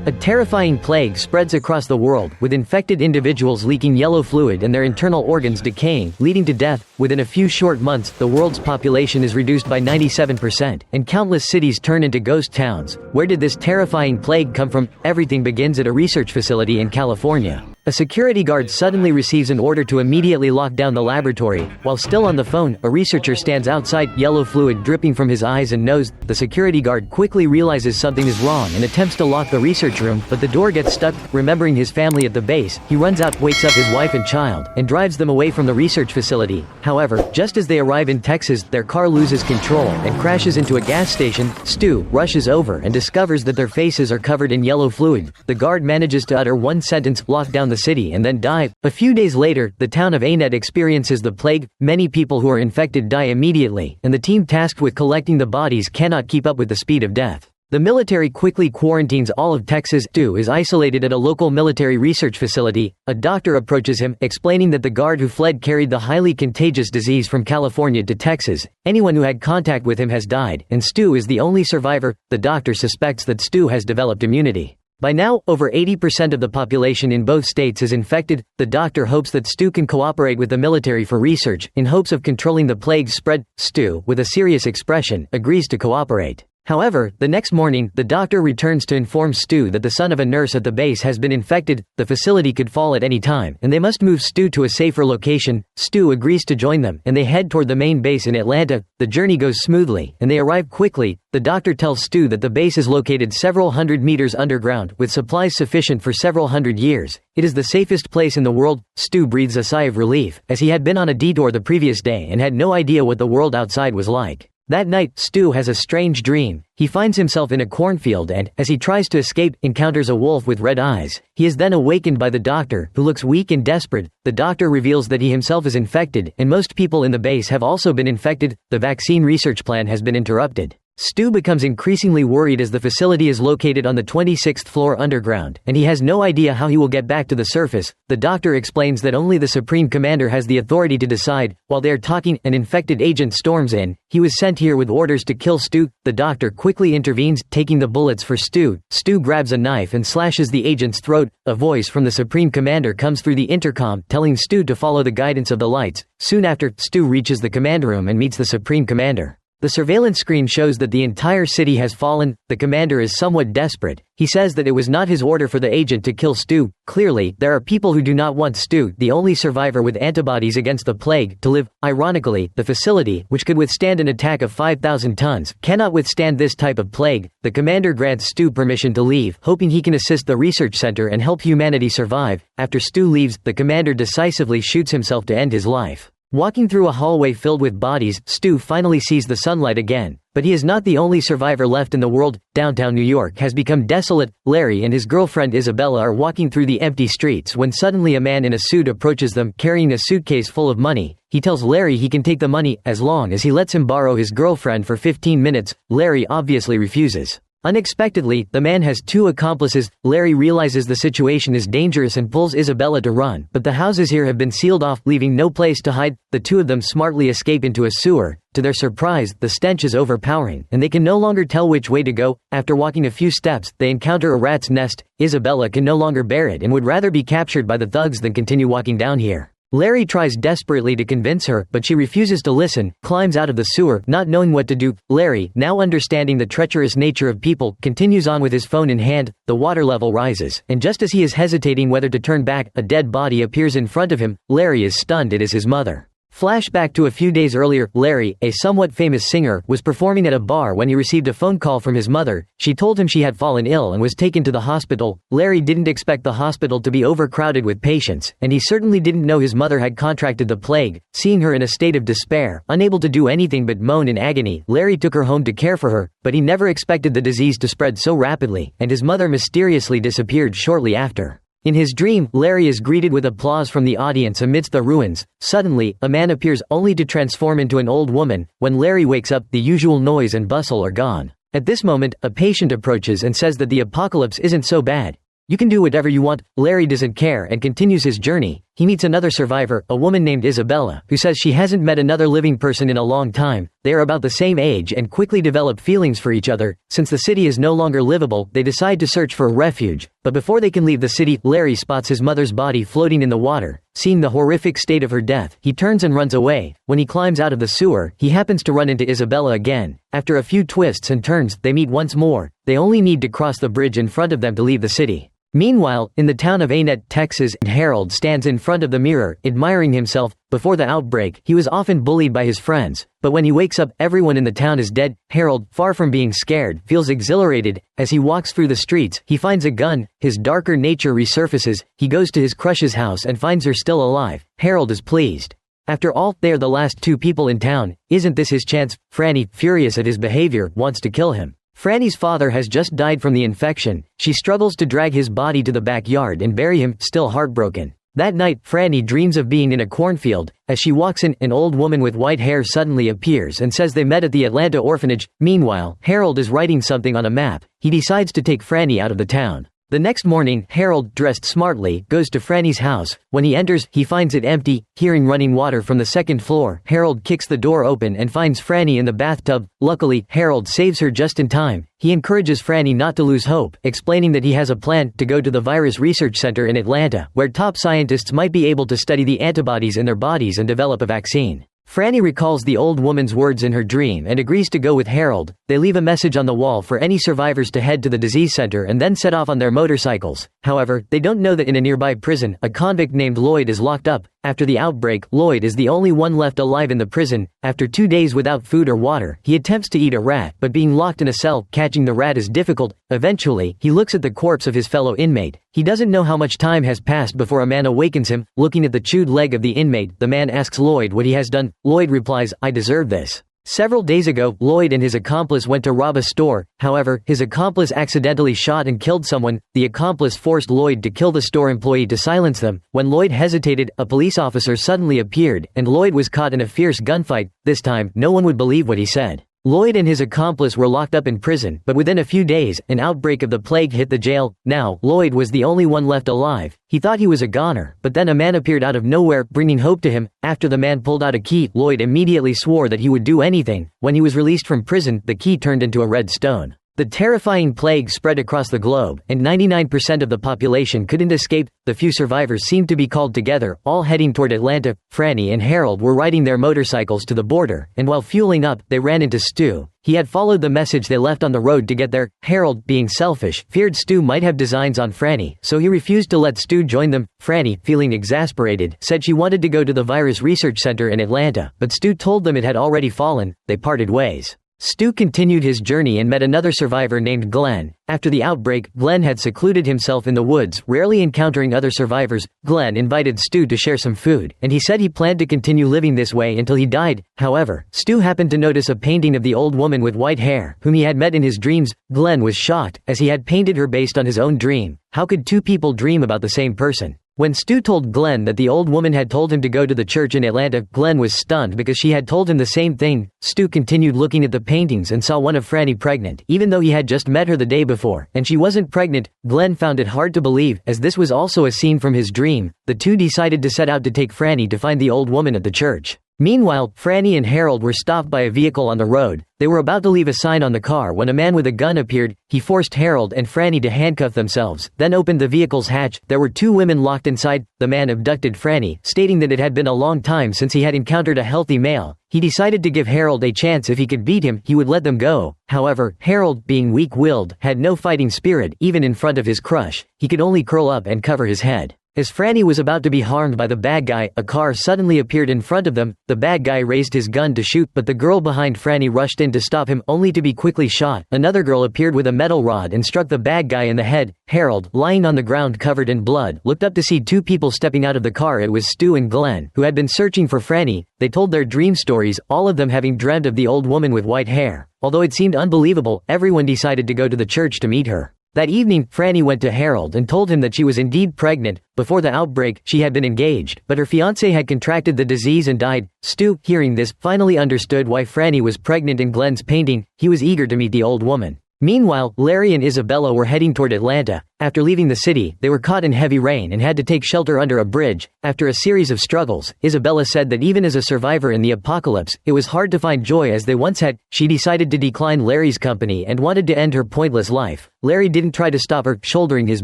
A terrifying plague spreads across the world, with infected individuals leaking yellow fluid and their internal organs decaying, leading to death. Within a few short months, the world's population is reduced by 97%, and countless cities turn into ghost towns. Where did this terrifying plague come from? Everything begins at a research facility in California. A security guard suddenly receives an order to immediately lock down the laboratory. While still on the phone, a researcher stands outside, yellow fluid dripping from his eyes and nose. The security guard quickly realizes something is wrong and attempts to lock the research room, but the door gets stuck. Remembering his family at the base, he runs out, wakes up his wife and child, and drives them away from the research facility. However, just as they arrive in Texas, their car loses control and crashes into a gas station. Stu rushes over and discovers that their faces are covered in yellow fluid. The guard manages to utter one sentence, "Lock down the city," and then die. A few days later, the town of Anet experiences the plague. Many people who are infected die immediately, and the team tasked with collecting the bodies cannot keep up with the speed of death. The military quickly quarantines all of Texas. Stu is isolated at a local military research facility. A doctor approaches him, explaining that the guard who fled carried the highly contagious disease from California to Texas. Anyone who had contact with him has died, and Stu is the only survivor. The doctor suspects that Stu has developed immunity. By now, over 80% of the population in both states is infected. The doctor hopes that Stu can cooperate with the military for research, in hopes of controlling the plague's spread. Stu, with a serious expression, agrees to cooperate. However, the next morning, the doctor returns to inform Stu that the son of a nurse at the base has been infected. The facility could fall at any time, and they must move Stu to a safer location. Stu agrees to join them, and they head toward the main base in Atlanta. The journey goes smoothly, and they arrive quickly. The doctor tells Stu that the base is located several hundred meters underground, with supplies sufficient for several hundred years. It is the safest place in the world. Stu breathes a sigh of relief, as he had been on a detour the previous day and had no idea what the world outside was like. That night, Stu has a strange dream. He finds himself in a cornfield and, as he tries to escape, encounters a wolf with red eyes. He is then awakened by the doctor, who looks weak and desperate. The doctor reveals that he himself is infected, and most people in the base have also been infected. The vaccine research plan has been interrupted. Stu becomes increasingly worried as the facility is located on the 26th floor underground, and he has no idea how he will get back to the surface. The doctor explains that only the Supreme Commander has the authority to decide. While they are talking, an infected agent storms in. He was sent here with orders to kill Stu. The doctor quickly intervenes, taking the bullets for Stu. Stu grabs a knife and slashes the agent's throat. A voice from the Supreme Commander comes through the intercom, telling Stu to follow the guidance of the lights. Soon after, Stu reaches the command room and meets the Supreme Commander. The surveillance screen shows that the entire city has fallen. The commander is somewhat desperate. He says that it was not his order for the agent to kill Stu. Clearly, there are people who do not want Stu, the only survivor with antibodies against the plague, to live. Ironically, the facility, which could withstand an attack of 5,000 tons, cannot withstand this type of plague. The commander grants Stu permission to leave, hoping he can assist the research center and help humanity survive. After Stu leaves, the commander decisively shoots himself to end his life. Walking through a hallway filled with bodies, Stu finally sees the sunlight again. But he is not the only survivor left in the world. Downtown New York has become desolate. Larry and his girlfriend Isabella are walking through the empty streets when suddenly a man in a suit approaches them, carrying a suitcase full of money. He tells Larry he can take the money, as long as he lets him borrow his girlfriend for 15 minutes. Larry obviously refuses. Unexpectedly, the man has two accomplices. Larry realizes the situation is dangerous and pulls Isabella to run, but the houses here have been sealed off, leaving no place to hide. The two of them smartly escape into a sewer. To their surprise, the stench is overpowering, and they can no longer tell which way to go. After walking a few steps, they encounter a rat's nest. Isabella can no longer bear it and would rather be captured by the thugs than continue walking down here. Larry tries desperately to convince her, but she refuses to listen, climbs out of the sewer, not knowing what to do. Larry, now understanding the treacherous nature of people, continues on with his phone in hand. The water level rises, and just as he is hesitating whether to turn back, a dead body appears in front of him. Larry is stunned. It is his mother. Flashback to a few days earlier. Larry, a somewhat famous singer, was performing at a bar when he received a phone call from his mother. She told him she had fallen ill and was taken to the hospital. Larry didn't expect the hospital to be overcrowded with patients, and he certainly didn't know his mother had contracted the plague. Seeing her in a state of despair, unable to do anything but moan in agony, Larry took her home to care for her, but he never expected the disease to spread so rapidly, and his mother mysteriously disappeared shortly after. In his dream, Larry is greeted with applause from the audience amidst the ruins. Suddenly, a man appears, only to transform into an old woman. When Larry wakes up, the usual noise and bustle are gone. At this moment, a patient approaches and says that the apocalypse isn't so bad. You can do whatever you want. Larry doesn't care and continues his journey. he meets another survivor, a woman named Isabella, who says she hasn't met another living person in a long time. They are about the same age and quickly develop feelings for each other. Since the city is no longer livable, they decide to search for a refuge. But before they can leave the city, Larry spots his mother's body floating in the water. Seeing the horrific state of her death, he turns and runs away. When he climbs out of the sewer, he happens to run into Isabella again. After a few twists and turns, they meet once more. They only need to cross the bridge in front of them to leave the city. Meanwhile, in the town of Annette, Texas, Harold stands in front of the mirror, admiring himself. Before the outbreak, he was often bullied by his friends, but when he wakes up, everyone in the town is dead. Harold, far from being scared, feels exhilarated. As he walks through the streets, he finds a gun. His darker nature resurfaces. He goes to his crush's house and finds her still alive. Harold is pleased. After all, they are the last two people in town. Isn't this his chance? Franny, furious at his behavior, wants to kill him. Franny's father has just died from the infection. She struggles to drag his body to the backyard and bury him, still heartbroken. That night, Franny dreams of being in a cornfield. As she walks in, an old woman with white hair suddenly appears and says they met at the Atlanta orphanage. Meanwhile, Harold is writing something on a map. He decides to take Franny out of the town. The next morning, Harold, dressed smartly, goes to Franny's house. When he enters, he finds it empty. Hearing running water from the second floor, Harold kicks the door open and finds Franny in the bathtub. Luckily, Harold saves her just in time. He encourages Franny not to lose hope, explaining that he has a plan to go to the virus research center in Atlanta, where top scientists might be able to study the antibodies in their bodies and develop a vaccine. Franny recalls the old woman's words in her dream and agrees to go with Harold. They leave a message on the wall for any survivors to head to the disease center and then set off on their motorcycles. However, they don't know that in a nearby prison, a convict named Lloyd is locked up. After the outbreak, Lloyd is the only one left alive in the prison. After 2 days without food or water, he attempts to eat a rat, but being locked in a cell, catching the rat is difficult. Eventually, he looks at the corpse of his fellow inmate. He doesn't know how much time has passed before a man awakens him. Looking at the chewed leg of the inmate, the man asks Lloyd what he has done. Lloyd replies, "I deserve this." Several days ago, Lloyd and his accomplice went to rob a store. However, his accomplice accidentally shot and killed someone. The accomplice forced Lloyd to kill the store employee to silence them. When Lloyd hesitated, a police officer suddenly appeared, and Lloyd was caught in a fierce gunfight. This time, no one would believe what he said. Lloyd and his accomplice were locked up in prison, but within a few days, an outbreak of the plague hit the jail. Now, Lloyd was the only one left alive. He thought he was a goner, but then a man appeared out of nowhere, bringing hope to him. After the man pulled out a key, Lloyd immediately swore that he would do anything. When he was released from prison, the key turned into a red stone. The terrifying plague spread across the globe, and 99% of the population couldn't escape. The few survivors seemed to be called together, all heading toward Atlanta. Franny and Harold were riding their motorcycles to the border, and while fueling up, they ran into Stu. He had followed the message they left on the road to get there. Harold, being selfish, feared Stu might have designs on Franny, so he refused to let Stu join them. Franny, feeling exasperated, said she wanted to go to the virus research center in Atlanta, but Stu told them it had already fallen. They parted ways. Stu continued his journey and met another survivor named Glenn. After the outbreak, Glenn had secluded himself in the woods, rarely encountering other survivors. Glenn invited Stu to share some food, and he said he planned to continue living this way until he died. However, Stu happened to notice a painting of the old woman with white hair, whom he had met in his dreams. Glenn was shocked, as he had painted her based on his own dream. How could two people dream about the same person? When Stu told Glenn that the old woman had told him to go to the church in Atlanta, Glenn was stunned because she had told him the same thing. Stu continued looking at the paintings and saw one of Franny pregnant, even though he had just met her the day before, and she wasn't pregnant. Glenn found it hard to believe, as this was also a scene from his dream. The two decided to set out to take Franny to find the old woman at the church. Meanwhile, Franny and Harold were stopped by a vehicle on the road. They were about to leave a sign on the car when a man with a gun appeared. He forced Harold and Franny to handcuff themselves, then opened the vehicle's hatch. There were two women locked inside. The man abducted Franny, stating that it had been a long time since he had encountered a healthy male. He decided to give Harold a chance. If he could beat him, he would let them go. However, Harold, being weak-willed, had no fighting spirit. Even in front of his crush, he could only curl up and cover his head. As Franny was about to be harmed by the bad guy, a car suddenly appeared in front of them. The bad guy raised his gun to shoot, but the girl behind Franny rushed in to stop him, only to be quickly shot. Another girl appeared with a metal rod and struck the bad guy in the head. Harold, lying on the ground covered in blood, looked up to see two people stepping out of the car. It was Stu and Glenn, who had been searching for Franny. They told their dream stories, all of them having dreamt of the old woman with white hair. Although it seemed unbelievable, everyone decided to go to the church to meet her. That evening, Franny went to Harold and told him that she was indeed pregnant. Before the outbreak, she had been engaged, but her fiancé had contracted the disease and died. Stu, hearing this, finally understood why Franny was pregnant in Glenn's painting. He was eager to meet the old woman. Meanwhile, Larry and Isabella were heading toward Atlanta. After leaving the city, they were caught in heavy rain and had to take shelter under a bridge. After a series of struggles, Isabella said that even as a survivor in the apocalypse, it was hard to find joy as they once had. She decided to decline Larry's company and wanted to end her pointless life. Larry didn't try to stop her, shouldering his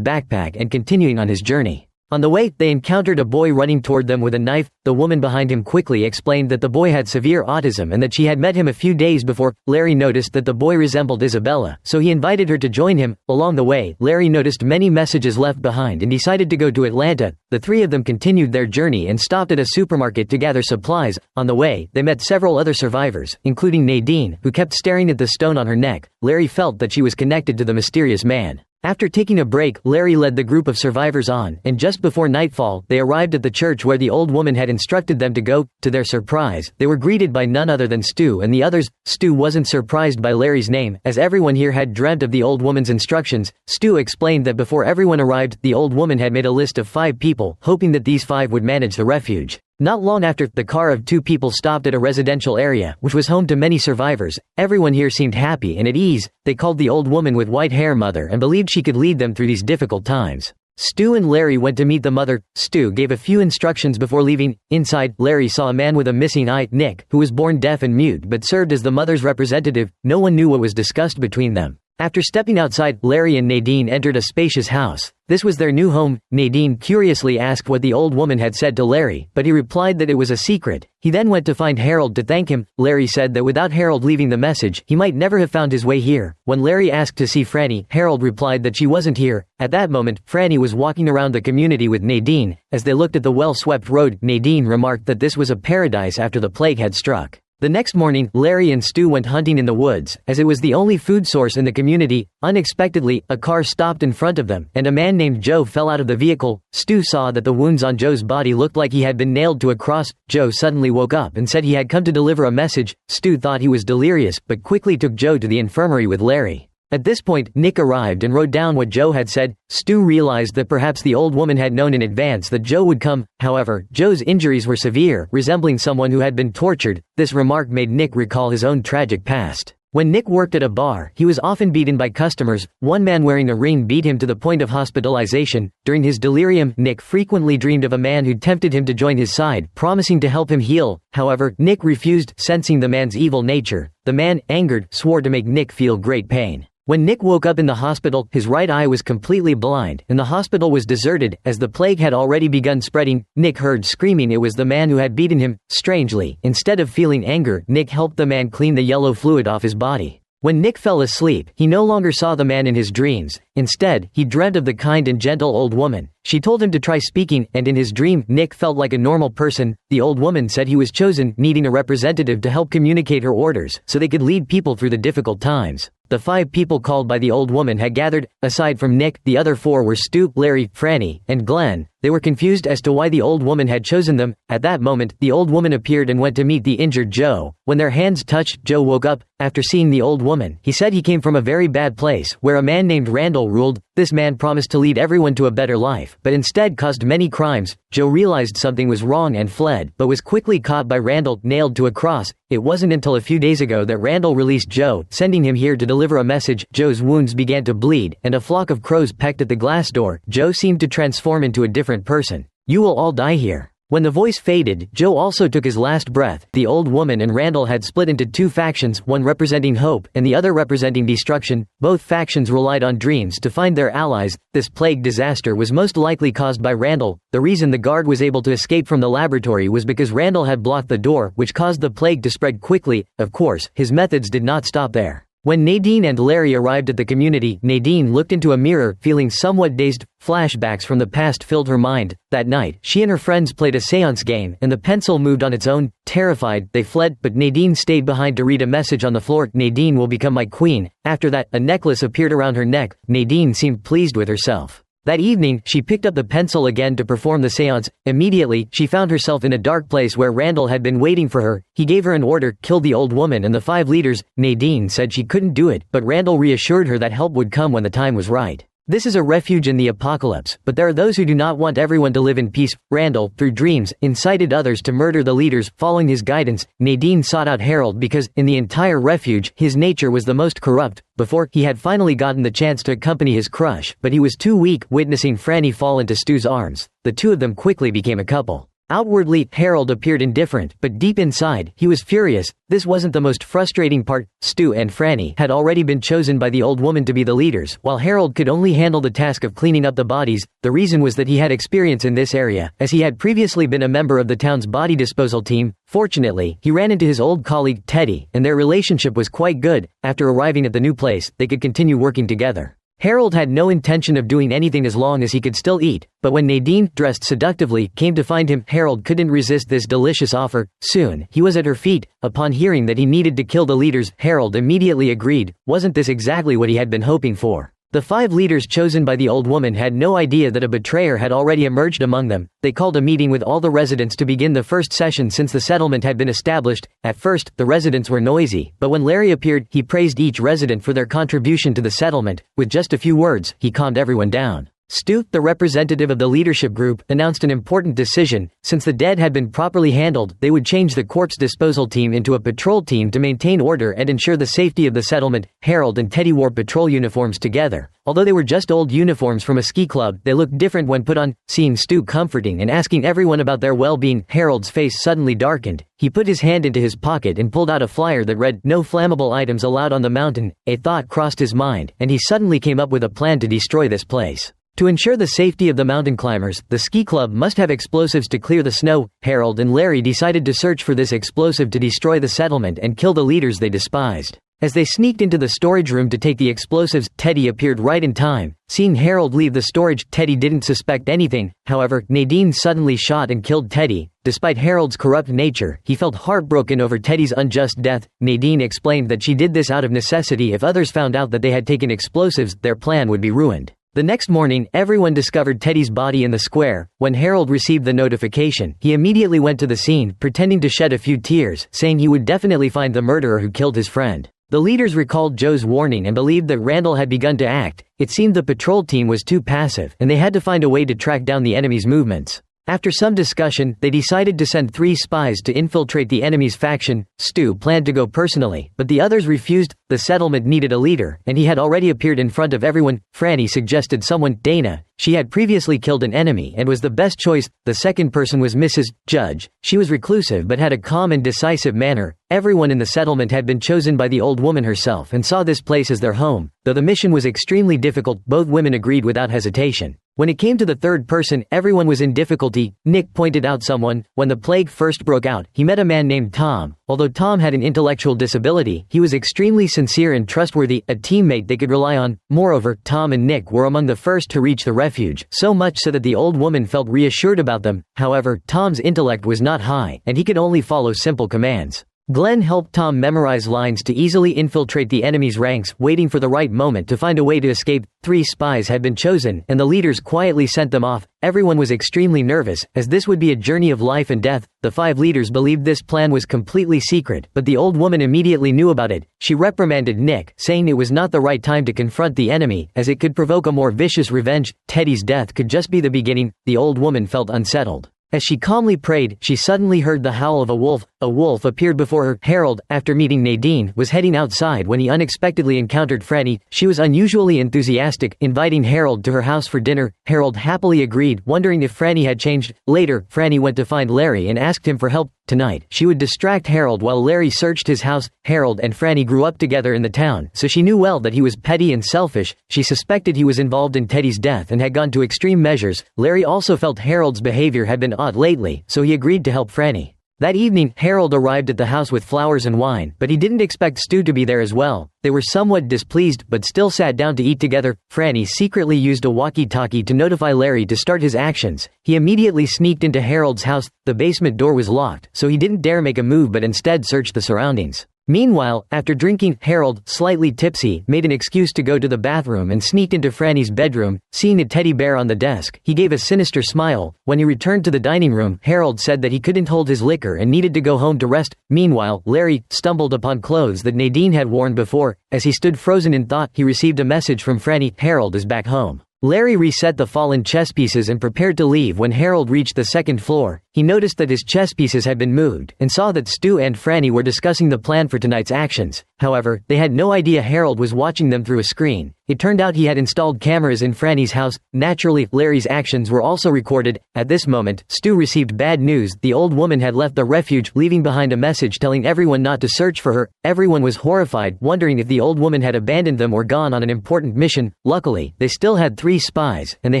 backpack and continuing on his journey. On the way, they encountered a boy running toward them with a knife. The woman behind him quickly explained that the boy had severe autism and that she had met him a few days before. Larry noticed that the boy resembled Isabella, so he invited her to join him. Along the way, Larry noticed many messages left behind and decided to go to Atlanta. The three of them continued their journey and stopped at a supermarket to gather supplies. On the way, they met several other survivors, including Nadine, who kept staring at the stone on her neck. Larry felt that she was connected to the mysterious man. After taking a break, Larry led the group of survivors on, and just before nightfall, they arrived at the church where the old woman had instructed them to go. To their surprise, they were greeted by none other than Stu and the others. Stu wasn't surprised by Larry's name, as everyone here had dreamt of the old woman's instructions. Stu explained that before everyone arrived, the old woman had made a list of 5 people, hoping that these 5 would manage the refuge. Not long after, the car of 2 people stopped at a residential area, which was home to many survivors. Everyone here seemed happy and at ease. They called the old woman with white hair Mother and believed she could lead them through these difficult times. Stu and Larry went to meet the mother. Stu gave a few instructions before leaving. Inside, Larry saw a man with a missing eye, Nick, who was born deaf and mute but served as the mother's representative. No one knew what was discussed between them. After stepping outside, Larry and Nadine entered a spacious house. This was their new home. Nadine curiously asked what the old woman had said to Larry, but he replied that it was a secret. He then went to find Harold to thank him. Larry said that without Harold leaving the message, he might never have found his way here. When Larry asked to see Franny, Harold replied that she wasn't here. At that moment, Franny was walking around the community with Nadine. As they looked at the well-swept road, Nadine remarked that this was a paradise after the plague had struck. The next morning, Larry and Stu went hunting in the woods, as it was the only food source in the community. Unexpectedly, a car stopped in front of them, and a man named Joe fell out of the vehicle. Stu saw that the wounds on Joe's body looked like he had been nailed to a cross. Joe suddenly woke up and said he had come to deliver a message. Stu thought he was delirious, but quickly took Joe to the infirmary with Larry. At this point, Nick arrived and wrote down what Joe had said. Stu realized that perhaps the old woman had known in advance that Joe would come. However, Joe's injuries were severe, resembling someone who had been tortured. This remark made Nick recall his own tragic past. When Nick worked at a bar, he was often beaten by customers. One man wearing a ring beat him to the point of hospitalization. During his delirium, Nick frequently dreamed of a man who tempted him to join his side, promising to help him heal. However, Nick refused, sensing the man's evil nature. The man, angered, swore to make Nick feel great pain. When Nick woke up in the hospital, his right eye was completely blind, and the hospital was deserted. As the plague had already begun spreading, Nick heard screaming. It was the man who had beaten him. Strangely, instead of feeling anger, Nick helped the man clean the yellow fluid off his body. When Nick fell asleep, he no longer saw the man in his dreams. Instead, he dreamt of the kind and gentle old woman. She told him to try speaking, and in his dream, Nick felt like a normal person. The old woman said he was chosen, needing a representative to help communicate her orders, so they could lead people through the difficult times. The 5 people called by the old woman had gathered. Aside from Nick, the other 4 were Stu, Larry, Franny, and Glenn. They were confused as to why the old woman had chosen them. At that moment, the old woman appeared and went to meet the injured Joe. When their hands touched, Joe woke up. After seeing the old woman, he said he came from a very bad place, where a man named Randall ruled. This man promised to lead everyone to a better life, but instead caused many crimes. Joe realized something was wrong and fled, but was quickly caught by Randall, nailed to a cross. It wasn't until a few days ago that Randall released Joe, sending him here to deliver a message. Joe's wounds began to bleed, and a flock of crows pecked at the glass door. Joe seemed to transform into a different person. "You will all die here." When the voice faded, Joe also took his last breath. The old woman and Randall had split into 2 factions, one representing hope and the other representing destruction. Both factions relied on dreams to find their allies. This plague disaster was most likely caused by Randall. The reason the guard was able to escape from the laboratory was because Randall had blocked the door, which caused the plague to spread quickly. Of course, his methods did not stop there. When Nadine and Larry arrived at the community, Nadine looked into a mirror, feeling somewhat dazed. Flashbacks from the past filled her mind. That night, she and her friends played a seance game, and the pencil moved on its own. Terrified, they fled, but Nadine stayed behind to read a message on the floor. "Nadine will become my queen." After that, a necklace appeared around her neck. Nadine seemed pleased with herself. That evening, she picked up the pencil again to perform the seance. Immediately, she found herself in a dark place where Randall had been waiting for her. He gave her an order: kill the old woman and the 5 leaders. Nadine said she couldn't do it, but Randall reassured her that help would come when the time was right. This is a refuge in the apocalypse, but there are those who do not want everyone to live in peace. Randall, through dreams, incited others to murder the leaders. Following his guidance, Nadine sought out Harold because, in the entire refuge, his nature was the most corrupt. Before, he had finally gotten the chance to accompany his crush, but he was too weak. Witnessing Franny fall into Stu's arms, the two of them quickly became a couple. Outwardly, Harold appeared indifferent, but deep inside, he was furious. This wasn't the most frustrating part. Stu and Franny had already been chosen by the old woman to be the leaders, while Harold could only handle the task of cleaning up the bodies. The reason was that he had experience in this area, as he had previously been a member of the town's body disposal team. Fortunately, he ran into his old colleague, Teddy, and their relationship was quite good. After arriving at the new place, they could continue working together. Harold had no intention of doing anything as long as he could still eat, but when Nadine, dressed seductively, came to find him, Harold couldn't resist this delicious offer. Soon, he was at her feet. Upon hearing that he needed to kill the leaders, Harold immediately agreed. Wasn't this exactly what he had been hoping for? The 5 leaders chosen by the old woman had no idea that a betrayer had already emerged among them. They called a meeting with all the residents to begin the first session since the settlement had been established. At first, the residents were noisy, but when Larry appeared, he praised each resident for their contribution to the settlement. With just a few words, he calmed everyone down. Stu, the representative of the leadership group, announced an important decision. Since the dead had been properly handled, they would change the corpse disposal team into a patrol team to maintain order and ensure the safety of the settlement. Harold and Teddy wore patrol uniforms together. Although they were just old uniforms from a ski club, they looked different when put on. Seeing Stu comforting and asking everyone about their well-being, Harold's face suddenly darkened. He put his hand into his pocket and pulled out a flyer that read, "No flammable items allowed on the mountain." A thought crossed his mind, and he suddenly came up with a plan to destroy this place. To ensure the safety of the mountain climbers, the ski club must have explosives to clear the snow. Harold and Larry decided to search for this explosive to destroy the settlement and kill the leaders they despised. As they sneaked into the storage room to take the explosives, Teddy appeared right in time. Seeing Harold leave the storage, Teddy didn't suspect anything. However, Nadine suddenly shot and killed Teddy. Despite Harold's corrupt nature, he felt heartbroken over Teddy's unjust death. Nadine explained that she did this out of necessity. If others found out that they had taken explosives, their plan would be ruined. The next morning, everyone discovered Teddy's body in the square. When Harold received the notification, he immediately went to the scene, pretending to shed a few tears, saying he would definitely find the murderer who killed his friend. The leaders recalled Joe's warning and believed that Randall had begun to act. It seemed the patrol team was too passive, and they had to find a way to track down the enemy's movements. After some discussion, they decided to send 3 spies to infiltrate the enemy's faction. Stu planned to go personally, but the others refused. The settlement needed a leader, and he had already appeared in front of everyone. Franny suggested someone, Dana. She had previously killed an enemy and was the best choice. The second person was Mrs. Judge. She was reclusive but had a calm and decisive manner. Everyone in the settlement had been chosen by the old woman herself and saw this place as their home. Though the mission was extremely difficult, both women agreed without hesitation. When it came to the third person, everyone was in difficulty. Nick pointed out someone. When the plague first broke out, he met a man named Tom. Although Tom had an intellectual disability, he was extremely sincere and trustworthy, a teammate they could rely on. Moreover, Tom and Nick were among the first to reach the refuge, so much so that the old woman felt reassured about them. However, Tom's intellect was not high, and he could only follow simple commands. Glenn helped Tom memorize lines to easily infiltrate the enemy's ranks, waiting for the right moment to find a way to escape. 3 spies had been chosen, and the leaders quietly sent them off. Everyone was extremely nervous, as this would be a journey of life and death. The 5 leaders believed this plan was completely secret, but the old woman immediately knew about it. She reprimanded Nick, saying it was not the right time to confront the enemy, as it could provoke a more vicious revenge. Teddy's death could just be the beginning. The old woman felt unsettled. As she calmly prayed, she suddenly heard the howl of a wolf. A wolf appeared before her. Harold, after meeting Nadine, was heading outside when he unexpectedly encountered Franny. She was unusually enthusiastic, inviting Harold to her house for dinner. Harold happily agreed, wondering if Franny had changed. Later, Franny went to find Larry and asked him for help. Tonight, she would distract Harold while Larry searched his house. Harold and Franny grew up together in the town, so she knew well that he was petty and selfish. She suspected he was involved in Teddy's death and had gone to extreme measures. Larry also felt Harold's behavior had been odd lately, so he agreed to help Franny. That evening, Harold arrived at the house with flowers and wine, but he didn't expect Stu to be there as well. They were somewhat displeased, but still sat down to eat together. Franny secretly used a walkie-talkie to notify Larry to start his actions. He immediately sneaked into Harold's house. The basement door was locked, so he didn't dare make a move but instead searched the surroundings. Meanwhile, after drinking, Harold, slightly tipsy, made an excuse to go to the bathroom and sneaked into Franny's bedroom. Seeing a teddy bear on the desk, he gave a sinister smile. When he returned to the dining room, Harold said that he couldn't hold his liquor and needed to go home to rest. Meanwhile, Larry stumbled upon clothes that Nadine had worn before. As he stood frozen in thought, he received a message from Franny: Harold is back home. Larry reset the fallen chess pieces and prepared to leave. When Harold reached the second floor, he noticed that his chess pieces had been moved, and saw that Stu and Franny were discussing the plan for tonight's actions. However, they had no idea Harold was watching them through a screen. It turned out he had installed cameras in Franny's house. Naturally, Larry's actions were also recorded. At this moment, Stu received bad news. The old woman had left the refuge, leaving behind a message telling everyone not to search for her. Everyone was horrified, wondering if the old woman had abandoned them or gone on an important mission. Luckily, they still had 3 spies, and they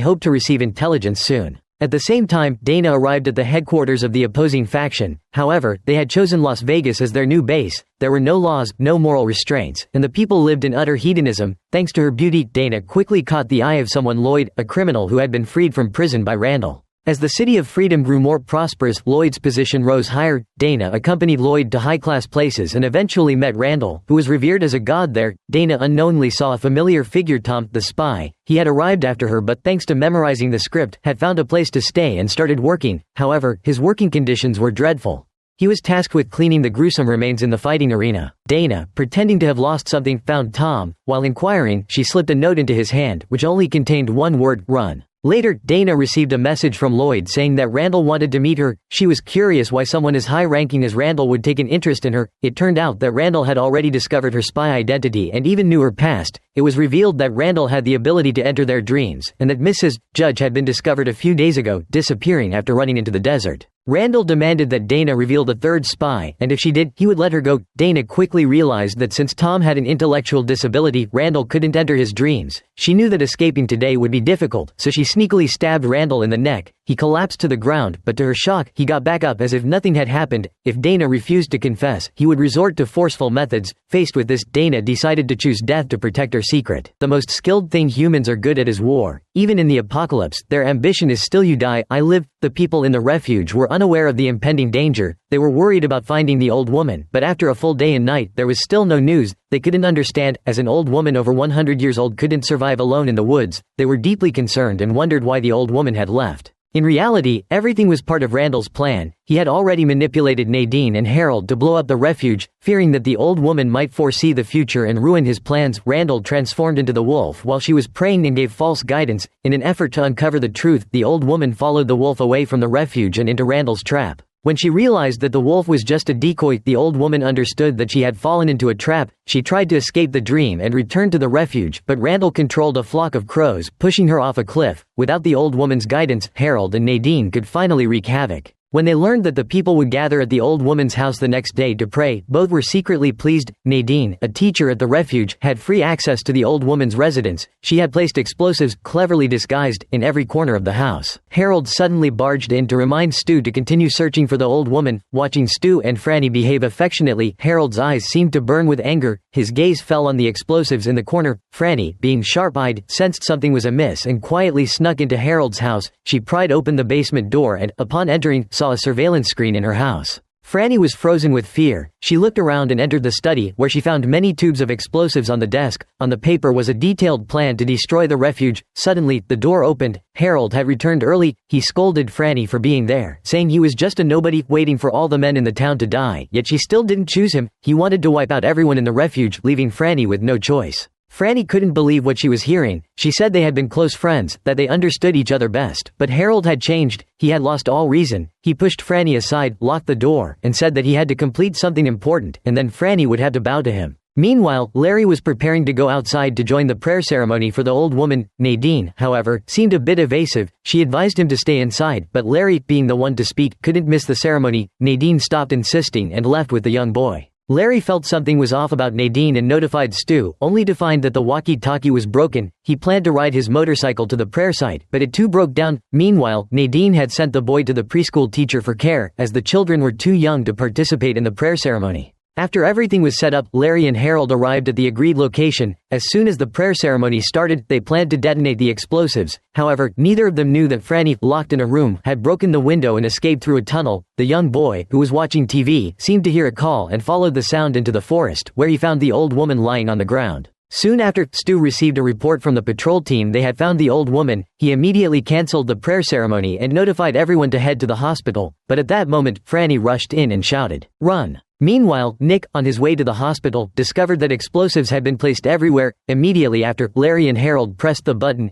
hoped to receive intelligence soon. At the same time, Dana arrived at the headquarters of the opposing faction. However, they had chosen Las Vegas as their new base. There were no laws, no moral restraints, and the people lived in utter hedonism. Thanks to her beauty, Dana quickly caught the eye of someone: Lloyd, a criminal who had been freed from prison by Randall. As the City of Freedom grew more prosperous, Lloyd's position rose higher. Dana accompanied Lloyd to high-class places and eventually met Randall, who was revered as a god there. Dana unknowingly saw a familiar figure: Tom, the spy. He had arrived after her, but thanks to memorizing the script, had found a place to stay and started working. However, his working conditions were dreadful. He was tasked with cleaning the gruesome remains in the fighting arena. Dana, pretending to have lost something, found Tom. While inquiring, she slipped a note into his hand, which only contained one word: run. Later, Dana received a message from Lloyd saying that Randall wanted to meet her. She was curious why someone as high-ranking as Randall would take an interest in her. It turned out that Randall had already discovered her spy identity and even knew her past. It was revealed that Randall had the ability to enter their dreams, and that Mrs. Judge had been discovered a few days ago, disappearing after running into the desert. Randall demanded that Dana reveal the third spy, and if she did, he would let her go. Dana quickly realized that since Tom had an intellectual disability, Randall couldn't enter his dreams. She knew that escaping today would be difficult, so she sneakily stabbed Randall in the neck. He collapsed to the ground, but to her shock, he got back up as if nothing had happened. If Dana refused to confess, he would resort to forceful methods. Faced with this, Dana decided to choose death to protect her secret. The most skilled thing humans are good at is war. Even in the apocalypse, their ambition is still "you die, I live." The people in the refuge were unaware of the impending danger. They were worried about finding the old woman, but after a full day and night, there was still no news. They couldn't understand, as an old woman over 100 years old couldn't survive alone in the woods. They were deeply concerned and wondered why the old woman had left. In reality, everything was part of Randall's plan. He had already manipulated Nadine and Harold to blow up the refuge. Fearing that the old woman might foresee the future and ruin his plans, Randall transformed into the wolf while she was praying and gave false guidance. In an effort to uncover the truth, the old woman followed the wolf away from the refuge and into Randall's trap. When she realized that the wolf was just a decoy, the old woman understood that she had fallen into a trap. She tried to escape the dream and return to the refuge, but Randall controlled a flock of crows, pushing her off a cliff. Without the old woman's guidance, Harold and Nadine could finally wreak havoc. When they learned that the people would gather at the old woman's house the next day to pray, both were secretly pleased. Nadine, a teacher at the refuge, had free access to the old woman's residence. She had placed explosives, cleverly disguised, in every corner of the house. Harold suddenly barged in to remind Stu to continue searching for the old woman. Watching Stu and Franny behave affectionately, Harold's eyes seemed to burn with anger. His gaze fell on the explosives in the corner. Franny, being sharp-eyed, sensed something was amiss and quietly snuck into Harold's house. She pried open the basement door and, upon entering, saw a surveillance screen in her house. Franny was frozen with fear. She looked around and entered the study, where she found many tubes of explosives on the desk. On the paper was a detailed plan to destroy the refuge. Suddenly, the door opened. Harold had returned early. He scolded Franny for being there, saying he was just a nobody, waiting for all the men in the town to die, yet she still didn't choose him. He wanted to wipe out everyone in the refuge, leaving Franny with no choice. Franny couldn't believe what she was hearing. She said they had been close friends, that they understood each other best. But Harold had changed. He had lost all reason. He pushed Franny aside, locked the door, and said that he had to complete something important, and then Franny would have to bow to him. Meanwhile, Larry was preparing to go outside to join the prayer ceremony for the old woman. Nadine, however, seemed a bit evasive. She advised him to stay inside, but Larry, being the one to speak, couldn't miss the ceremony. Nadine stopped insisting and left with the young boy. Larry felt something was off about Nadine and notified Stu, only to find that the walkie-talkie was broken. He planned to ride his motorcycle to the prayer site, but it too broke down. Meanwhile, Nadine had sent the boy to the preschool teacher for care, as the children were too young to participate in the prayer ceremony. After everything was set up, Larry and Harold arrived at the agreed location. As soon as the prayer ceremony started, they planned to detonate the explosives. However, neither of them knew that Franny, locked in a room, had broken the window and escaped through a tunnel. The young boy, who was watching TV, seemed to hear a call and followed the sound into the forest, where he found the old woman lying on the ground. Soon after, Stu received a report from the patrol team they had found the old woman. He immediately cancelled the prayer ceremony and notified everyone to head to the hospital, but at that moment, Franny rushed in and shouted, "Run!" Meanwhile, Nick, on his way to the hospital, discovered that explosives had been placed everywhere. Immediately after, Larry and Harold pressed the button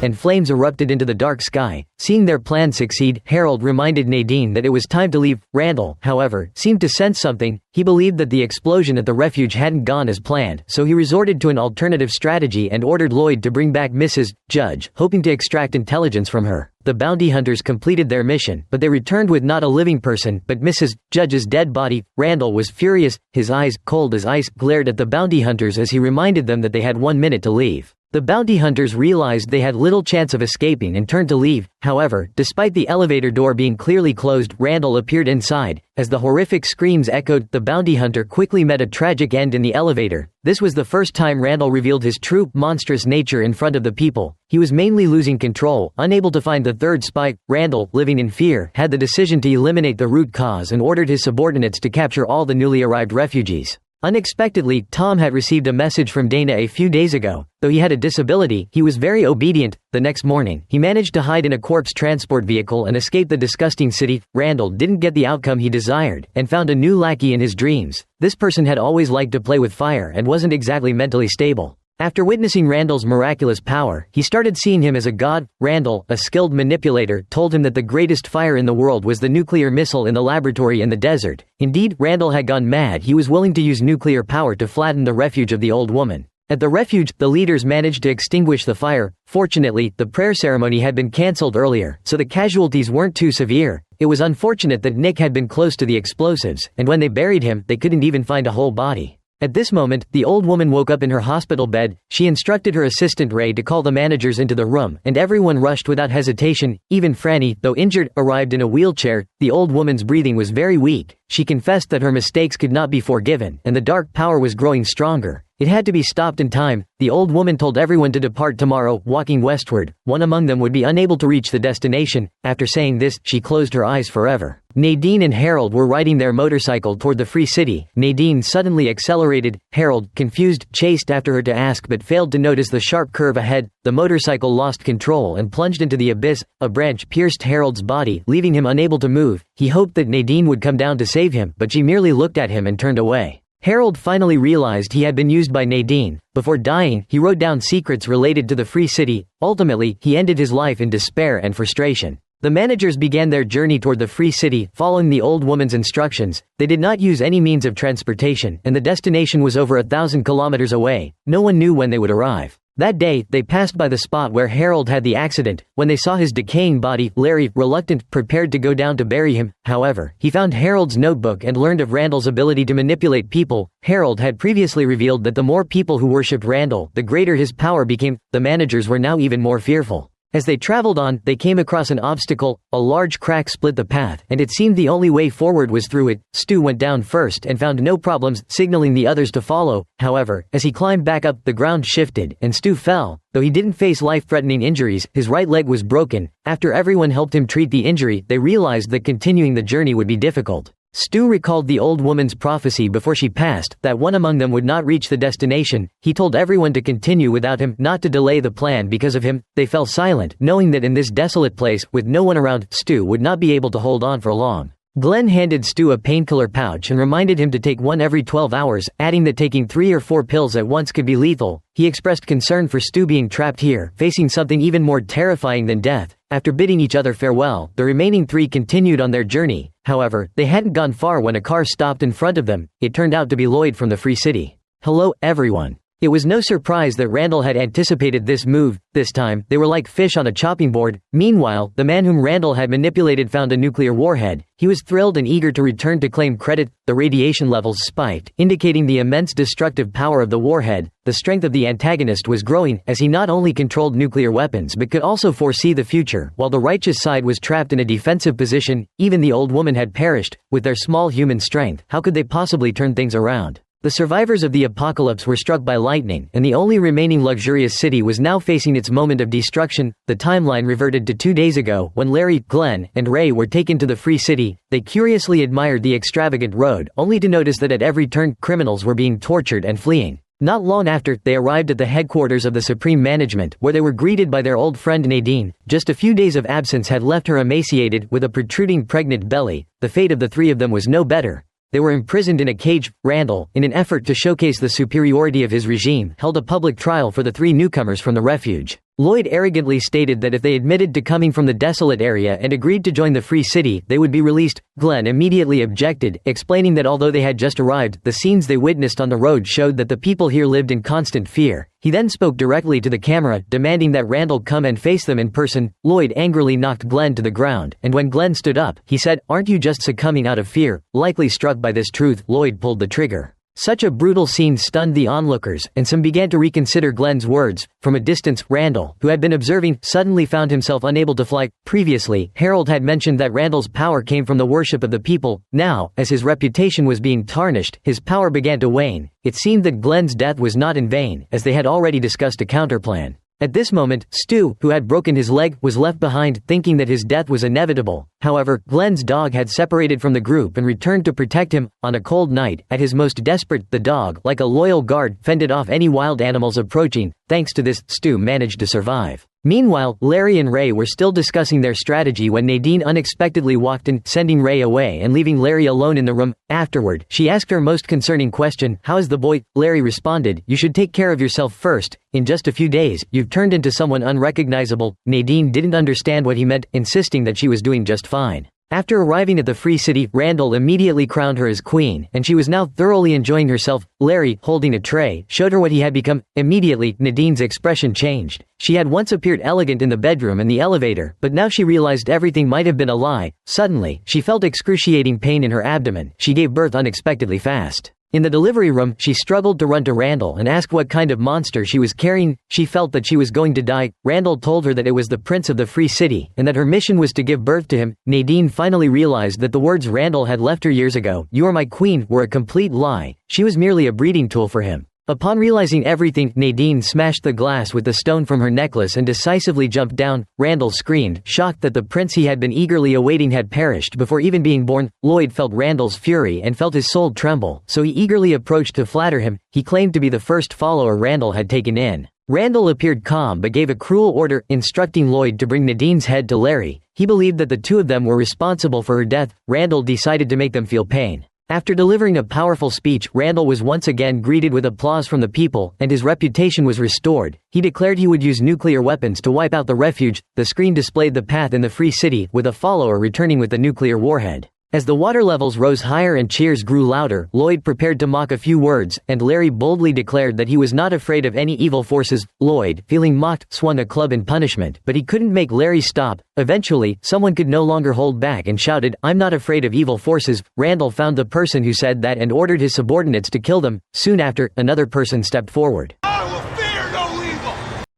and flames erupted into the dark sky. Seeing their plan succeed, Harold reminded Nadine that it was time to leave. Randall, however, seemed to sense something. He believed that the explosion at the refuge hadn't gone as planned, so he resorted to an alternative strategy and ordered Lloyd to bring back Mrs. Judge, hoping to extract intelligence from her. The bounty hunters completed their mission, but they returned with not a living person, but Mrs. Judge's dead body. Randall was furious. His eyes, cold as ice, glared at the bounty hunters as he reminded them that they had 1 minute to leave. The bounty hunters realized they had little chance of escaping and turned to leave. However, despite the elevator door being clearly closed, Randall appeared inside. As the horrific screams echoed, the bounty hunter quickly met a tragic end in the elevator. This was the first time Randall revealed his true, monstrous nature in front of the people. He was mainly losing control, unable to find the third spy. Randall, living in fear, had the decision to eliminate the root cause and ordered his subordinates to capture all the newly arrived refugees. Unexpectedly, Tom had received a message from Dana a few days ago. Though he had a disability, he was very obedient. The next morning, he managed to hide in a corpse transport vehicle and escape the disgusting city. Randall didn't get the outcome he desired, and found a new lackey in his dreams. This person had always liked to play with fire and wasn't exactly mentally stable. After witnessing Randall's miraculous power, he started seeing him as a god. Randall, a skilled manipulator, told him that the greatest fire in the world was the nuclear missile in the laboratory in the desert. Indeed, Randall had gone mad. He was willing to use nuclear power to flatten the refuge of the old woman. At the refuge, the leaders managed to extinguish the fire. Fortunately, the prayer ceremony had been cancelled earlier, so the casualties weren't too severe. It was unfortunate that Nick had been close to the explosives, and when they buried him, they couldn't even find a whole body. At this moment, the old woman woke up in her hospital bed. She instructed her assistant Ray to call the managers into the room, and everyone rushed without hesitation. Even Franny, though injured, arrived in a wheelchair. The old woman's breathing was very weak. She confessed that her mistakes could not be forgiven, and the dark power was growing stronger. It had to be stopped in time. The old woman told everyone to depart tomorrow. Walking westward, one among them would be unable to reach the destination. After saying this, she closed her eyes forever. Nadine and Harold were riding their motorcycle toward the free city. Nadine suddenly accelerated. Harold, confused, chased after her to ask but failed to notice the sharp curve ahead. The motorcycle lost control and plunged into the abyss. A branch pierced Harold's body, leaving him unable to move. He hoped that Nadine would come down to save him, but she merely looked at him and turned away. Harold finally realized he had been used by Nadine. Before dying, he wrote down secrets related to the free city. Ultimately, he ended his life in despair and frustration. The managers began their journey toward the free city, following the old woman's instructions. They did not use any means of transportation, and the destination was over 1,000 kilometers away. No one knew when they would arrive. That day, they passed by the spot where Harold had the accident. When they saw his decaying body, Larry, reluctant, prepared to go down to bury him. However, he found Harold's notebook and learned of Randall's ability to manipulate people. Harold had previously revealed that the more people who worshipped Randall, the greater his power became. The managers were now even more fearful. As they traveled on, they came across an obstacle. A large crack split the path, and it seemed the only way forward was through it. Stu went down first and found no problems, signaling the others to follow. However, as he climbed back up, the ground shifted, and Stu fell. Though he didn't face life-threatening injuries, his right leg was broken. After everyone helped him treat the injury, they realized that continuing the journey would be difficult. Stu recalled the old woman's prophecy before she passed, that one among them would not reach the destination. He told everyone to continue without him, not to delay the plan because of him. They fell silent, knowing that in this desolate place, with no one around, Stu would not be able to hold on for long. Glenn handed Stu a painkiller pouch and reminded him to take one every 12 hours, adding that taking 3 or 4 pills at once could be lethal. He expressed concern for Stu being trapped here, facing something even more terrifying than death. After bidding each other farewell, the remaining 3 continued on their journey. However, they hadn't gone far when a car stopped in front of them. It turned out to be Lloyd from the Free City. "Hello, everyone. It was no surprise that Randall had anticipated this move. This time, they were like fish on a chopping board. Meanwhile, the man whom Randall had manipulated found a nuclear warhead. He was thrilled and eager to return to claim credit. The radiation levels spiked, indicating the immense destructive power of the warhead. The strength of the antagonist was growing, as he not only controlled nuclear weapons but could also foresee the future. While the righteous side was trapped in a defensive position, even the old woman had perished. With their small human strength, how could they possibly turn things around? The survivors of the apocalypse were struck by lightning, and the only remaining luxurious city was now facing its moment of destruction. The timeline reverted to 2 days ago, when Larry, Glenn, and Ray were taken to the Free City. They curiously admired the extravagant road, only to notice that at every turn, criminals were being tortured and fleeing. Not long after, they arrived at the headquarters of the Supreme Management, where they were greeted by their old friend Nadine. Just a few days of absence had left her emaciated, with a protruding pregnant belly. The fate of the three of them was no better. They were imprisoned in a cage. Randall, in an effort to showcase the superiority of his regime, held a public trial for the three newcomers from the refuge. Lloyd arrogantly stated that if they admitted to coming from the desolate area and agreed to join the Free City, they would be released. Glenn immediately objected, explaining that although they had just arrived, the scenes they witnessed on the road showed that the people here lived in constant fear. He then spoke directly to the camera, demanding that Randall come and face them in person. Lloyd angrily knocked Glenn to the ground, and when Glenn stood up, he said, "Aren't you just succumbing out of fear?" Likely struck by this truth, Lloyd pulled the trigger. Such a brutal scene stunned the onlookers, and some began to reconsider Glenn's words. From a distance, Randall, who had been observing, suddenly found himself unable to fly. Previously, Harold had mentioned that Randall's power came from the worship of the people. Now, as his reputation was being tarnished, his power began to wane. It seemed that Glenn's death was not in vain, as they had already discussed a counterplan. At this moment, Stu, who had broken his leg, was left behind, thinking that his death was inevitable. However, Glenn's dog had separated from the group and returned to protect him. On a cold night, at his most desperate, the dog, like a loyal guard, fended off any wild animals approaching. Thanks to this, Stu managed to survive. Meanwhile, Larry and Ray were still discussing their strategy when Nadine unexpectedly walked in, sending Ray away and leaving Larry alone in the room. Afterward, she asked her most concerning question, "How is the boy?" Larry responded, "You should take care of yourself first. In just a few days, you've turned into someone unrecognizable." Nadine didn't understand what he meant, insisting that she was doing just fine. After arriving at the Free City, Randall immediately crowned her as queen, and she was now thoroughly enjoying herself. Larry, holding a tray, showed her what he had become. Immediately, Nadine's expression changed. She had once appeared elegant in the bedroom and the elevator, but now she realized everything might have been a lie. Suddenly, she felt excruciating pain in her abdomen. She gave birth unexpectedly fast. In the delivery room, she struggled to run to Randall and ask what kind of monster she was carrying. She felt that she was going to die. Randall told her that it was the Prince of the Free City, and that her mission was to give birth to him. Nadine finally realized that the words Randall had left her years ago, "You are my queen," were a complete lie. She was merely a breeding tool for him. Upon realizing everything, Nadine smashed the glass with the stone from her necklace and decisively jumped down. Randall screamed, shocked that the prince he had been eagerly awaiting had perished before even being born. Lloyd felt Randall's fury and felt his soul tremble, so he eagerly approached to flatter him. He claimed to be the first follower Randall had taken in. Randall appeared calm but gave a cruel order, instructing Lloyd to bring Nadine's head to Larry. He believed that the two of them were responsible for her death. Randall decided to make them feel pain. After delivering a powerful speech, Randall was once again greeted with applause from the people, and his reputation was restored. He declared he would use nuclear weapons to wipe out the refuge. The screen displayed the path in the Free City, with a follower returning with the nuclear warhead. As the water levels rose higher and cheers grew louder, Lloyd prepared to mock a few words, and Larry boldly declared that he was not afraid of any evil forces. Lloyd, feeling mocked, swung a club in punishment, but he couldn't make Larry stop. Eventually, someone could no longer hold back and shouted, "I'm not afraid of evil forces." Randall found the person who said that and ordered his subordinates to kill them. Soon after, another person stepped forward.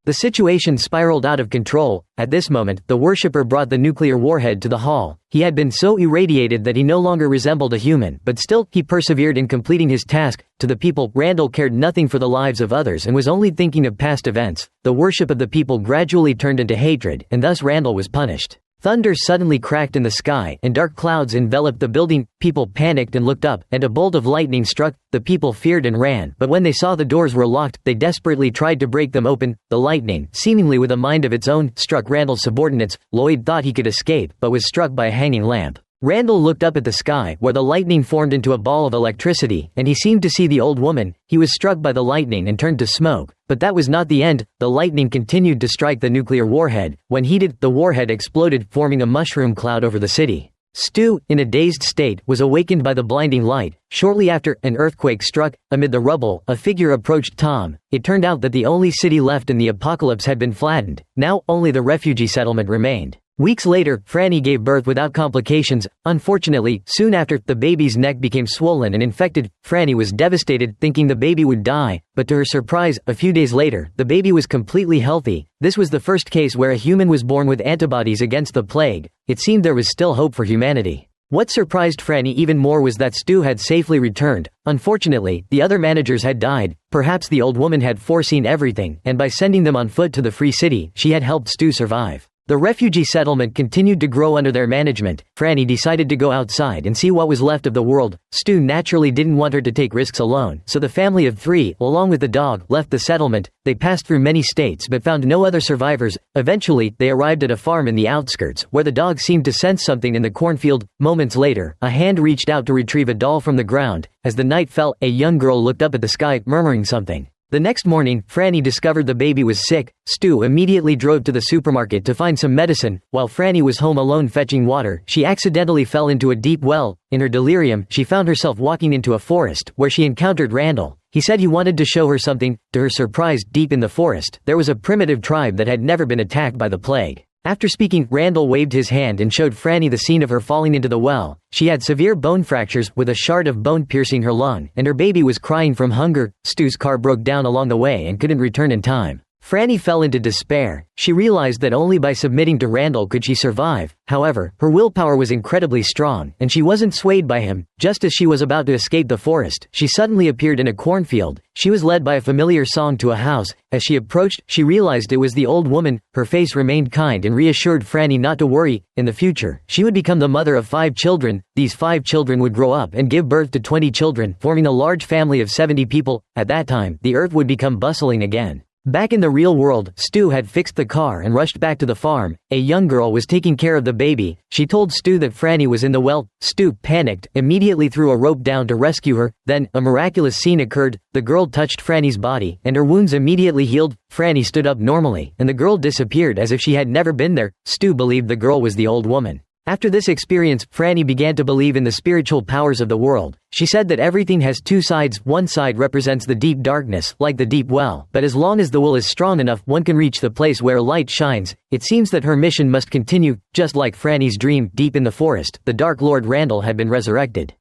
The situation spiraled out of control. At this moment, the worshipper brought the nuclear warhead to the hall. He had been so irradiated that he no longer resembled a human, but still, he persevered in completing his task. To the people, Randall cared nothing for the lives of others and was only thinking of past events. The worship of the people gradually turned into hatred, and thus Randall was punished. Thunder suddenly cracked in the sky, and dark clouds enveloped the building. People panicked and looked up, and a bolt of lightning struck. The people feared and ran, but when they saw the doors were locked, they desperately tried to break them open. The lightning, seemingly with a mind of its own, struck Randall's subordinates. Lloyd thought he could escape, but was struck by a hanging lamp. Randall looked up at the sky, where the lightning formed into a ball of electricity, and he seemed to see the old woman. He was struck by the lightning and turned to smoke. But that was not the end. The lightning continued to strike the nuclear warhead. When heated, the warhead exploded, forming a mushroom cloud over the city. Stu, in a dazed state, was awakened by the blinding light. Shortly after, an earthquake struck. Amid the rubble, a figure approached Tom. It turned out that the only city left in the apocalypse had been flattened. Now, only the refugee settlement remained. Weeks later, Franny gave birth without complications. Unfortunately, soon after, the baby's neck became swollen and infected. Franny was devastated, thinking the baby would die, but to her surprise, a few days later, the baby was completely healthy. This was the first case where a human was born with antibodies against the plague. It seemed there was still hope for humanity. What surprised Franny even more was that Stu had safely returned. Unfortunately, the other managers had died. Perhaps the old woman had foreseen everything, and by sending them on foot to the free city, she had helped Stu survive. The refugee settlement continued to grow under their management. Franny decided to go outside and see what was left of the world. Stu naturally didn't want her to take risks alone, so the family of 3, along with the dog, left the settlement. They passed through many states but found no other survivors. Eventually, they arrived at a farm in the outskirts, where the dog seemed to sense something in the cornfield. Moments later, a hand reached out to retrieve a doll from the ground. As the night fell, a young girl looked up at the sky, murmuring something. The next morning, Franny discovered the baby was sick. Stu immediately drove to the supermarket to find some medicine. While Franny was home alone fetching water, she accidentally fell into a deep well. In her delirium, she found herself walking into a forest, where she encountered Randall. He said he wanted to show her something. To her surprise, deep in the forest, there was a primitive tribe that had never been attacked by the plague. After speaking, Randall waved his hand and showed Franny the scene of her falling into the well. She had severe bone fractures, with a shard of bone piercing her lung, and her baby was crying from hunger. Stu's car broke down along the way and couldn't return in time. Franny fell into despair. She realized that only by submitting to Randall could she survive. However, her willpower was incredibly strong, and she wasn't swayed by him. Just as she was about to escape the forest, she suddenly appeared in a cornfield. She was led by a familiar song to a house. As she approached, she realized it was the old woman. Her face remained kind and reassured Franny not to worry. In the future, she would become the mother of 5 children. These 5 children would grow up and give birth to 20 children, forming a large family of 70 people. At that time, the earth would become bustling again. Back in the real world, Stu had fixed the car and rushed back to the farm. A young girl was taking care of the baby. She told Stu that Franny was in the well. Stu panicked, immediately threw a rope down to rescue her. Then, a miraculous scene occurred. The girl touched Franny's body, and her wounds immediately healed. Franny stood up normally, and the girl disappeared as if she had never been there. Stu believed the girl was the old woman. After this experience, Franny began to believe in the spiritual powers of the world. She said that everything has 2 sides. One side represents the deep darkness, like the deep well, but as long as the will is strong enough, one can reach the place where light shines. It seems that her mission must continue. Just like Franny's dream, deep in the forest, the Dark Lord Randall had been resurrected.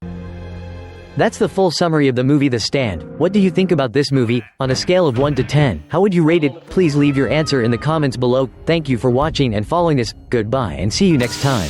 That's the full summary of the movie The Stand. What do you think about this movie? On a scale of 1 to 10, how would you rate it? Please leave your answer in the comments below. Thank you for watching and following us. Goodbye and see you next time.